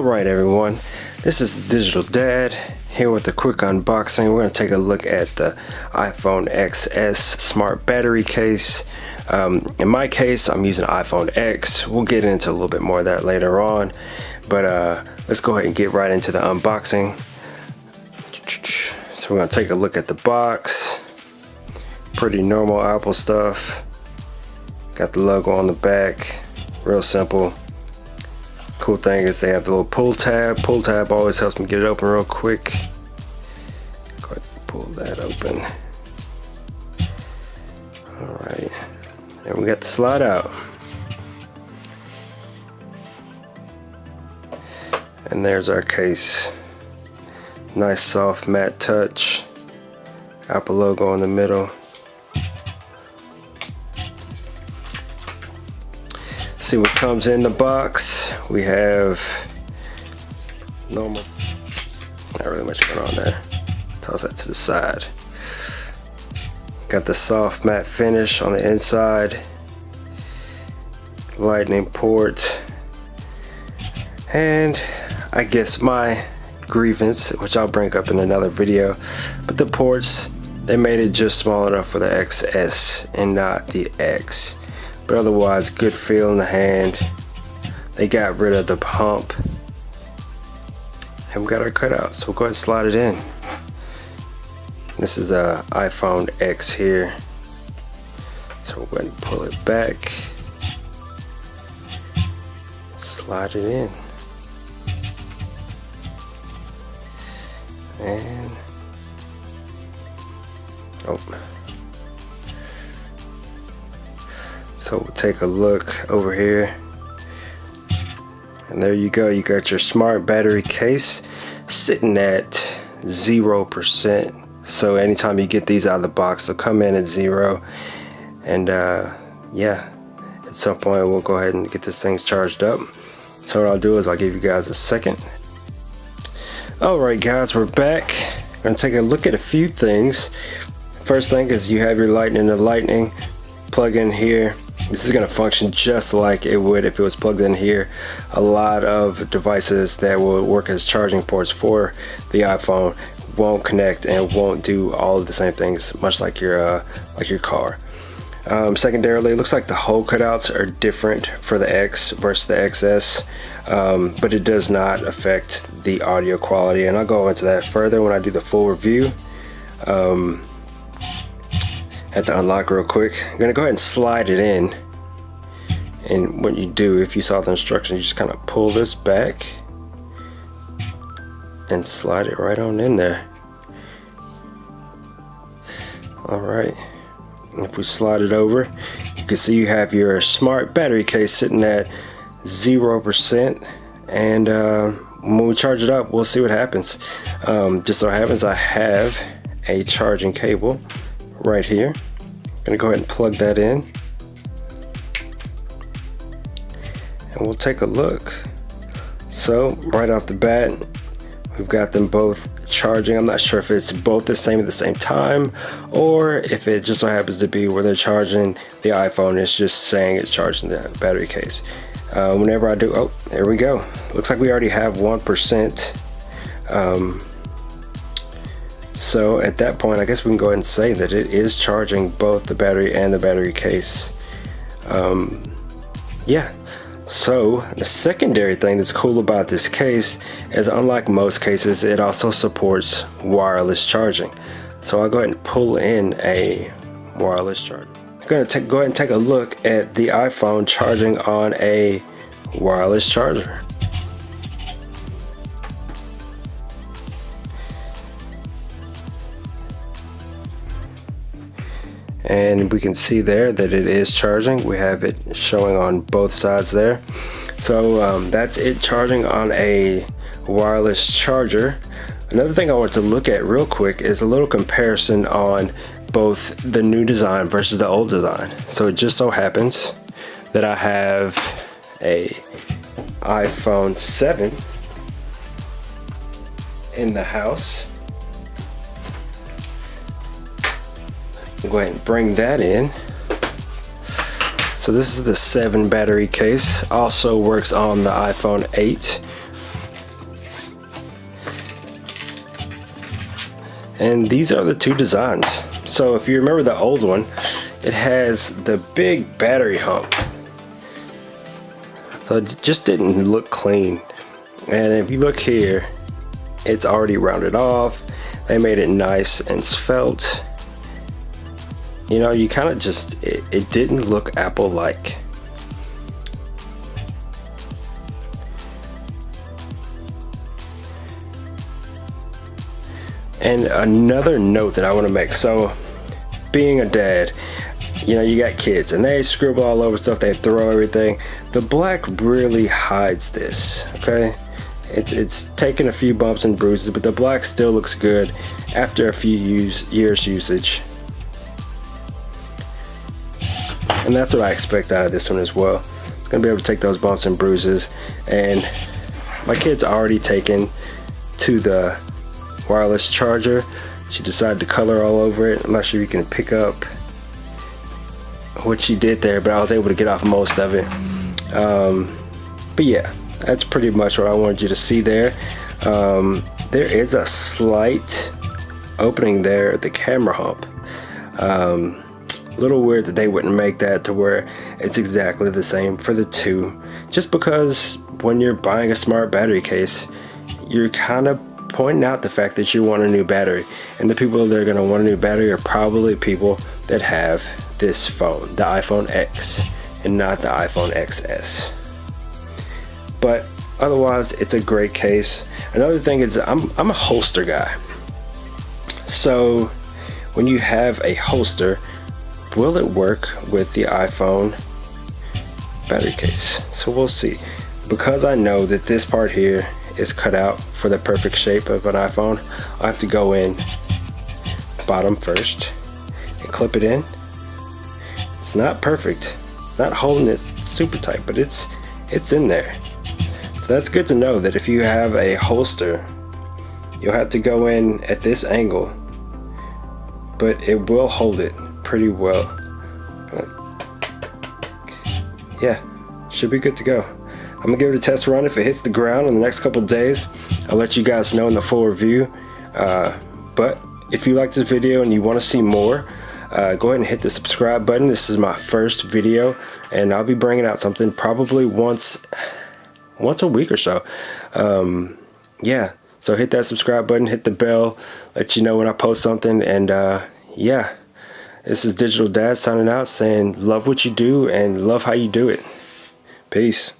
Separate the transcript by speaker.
Speaker 1: Alright everyone, this is the Digital Dad here with a quick unboxing. We're going to take a look at the iPhone XS smart battery case. In my case, I'm using iPhone X. We'll get into a little bit more of that later on, but let's go ahead and get right into the unboxing. So we're going to take a look at the box. Pretty normal Apple stuff. Got the logo on the back, real simple. Cool thing is they have the little pull tab. Pull tab always helps me get it open real quick. Go ahead and pull that open. Alright, and we got the slide out. And there's our case. Nice soft matte touch. Apple logo in the middle. See what comes in the box. We have normal, not really much going on there. Toss that to the side. Got the soft matte finish on the inside. Lightning port. And I guess my grievance, which I'll bring up in another video, but the ports, they made it just small enough for the XS and not the X. But otherwise, good feel in the hand. They got rid of the pump. And we got our cutout, so we'll go ahead and slide it in. This is a iPhone X here. So we'll go ahead and pull it back. Slide it in. And so we'll take a look over here, and there you go. You got your smart battery case sitting at 0%. So anytime you get these out of the box, they'll come in at 0. And yeah, at some point we'll go ahead and get this thing charged up. So what I'll do is I'll give you guys a second. Alright guys, we're back. We're gonna take a look at a few things. First thing is you have your lightning plug in here. This is going to function just like it would if it was plugged in here. A lot of devices that will work as charging ports for the iPhone won't connect and won't do all of the same things, much like your car. Secondarily, it looks like the hole cutouts are different for the X versus the XS, but it does not affect the audio quality, and I'll go into that further when I do the full review. Have to unlock real quick. I'm gonna go ahead and slide it in, and what you do, if you saw the instructions, you just kind of pull this back and slide it right on in there. Alright, if we slide it over, you can see you have your smart battery case sitting at 0%, and when we charge it up, we'll see what happens. Just so happens I have a charging cable right here. I'm gonna go ahead and plug that in, and we'll take a look. So right off the bat, we've got them both charging. I'm not sure if it's both the same at the same time, or if it just so happens to be where they're charging the iPhone, it's just saying it's charging the battery case. Whenever I do, oh, there we go. Looks like we already have 1%. So at that point, I guess we can go ahead and say that it is charging both the battery and the battery case. Yeah. So the secondary thing that's cool about this case is, unlike most cases, it also supports wireless charging. So I'll go ahead and pull in a wireless charger. I'm going to go ahead and take a look at the iPhone charging on a wireless charger. And we can see there that it is charging. We have it showing on both sides there. So that's it charging on a wireless charger. Another thing I want to look at real quick is a little comparison on both the new design versus the old design. So it just so happens that I have a iPhone 7 in the house. Go ahead and bring that in. So this is the 7 battery case. Also works on the iPhone 8. And these are the two designs. So if you remember the old one, it has the big battery hump. So it just didn't look clean. And if you look here, it's already rounded off. They made it nice and svelte. You know, you kind of just, it didn't look Apple-like. And another note that I want to make, so being a dad, you know, you got kids and they scribble all over stuff, they throw everything. The black really hides this, okay? It's taken a few bumps and bruises, but the black still looks good after a few years usage. And that's what I expect out of this one as well. It's gonna be able to take those bumps and bruises. And my kid's already taken to the wireless charger. She decided to color all over it. I'm not sure you can pick up what she did there, but I was able to get off most of it. But yeah, that's pretty much what I wanted you to see there. There is a slight opening there at the camera hump. A little weird that they wouldn't make that to where it's exactly the same for the two, just because when you're buying a smart battery case, you're kind of pointing out the fact that you want a new battery, and the people that are going to want a new battery are probably people that have this phone, the iPhone X, and not the iPhone XS. But otherwise, it's a great case. Another thing is I'm a holster guy. So when you have a holster, will it work with the iPhone battery case? So we'll see. Because I know that this part here is cut out for the perfect shape of an iPhone, I have to go in bottom first and clip it in. It's not perfect. It's not holding it super tight, but it's in there. So that's good to know that if you have a holster, you'll have to go in at this angle, but it will hold it pretty well. But yeah, should be good to go. I'm gonna give it a test run. If it hits the ground in the next couple days, I'll let you guys know in the full review. But if you like this video and you want to see more, go ahead and hit the subscribe button. This is my first video, and I'll be bringing out something probably once a week or so. Yeah, so hit that subscribe button, hit the bell, let you know when I post something. And yeah, this is Digital Dad signing out, saying love what you do and love how you do it. Peace.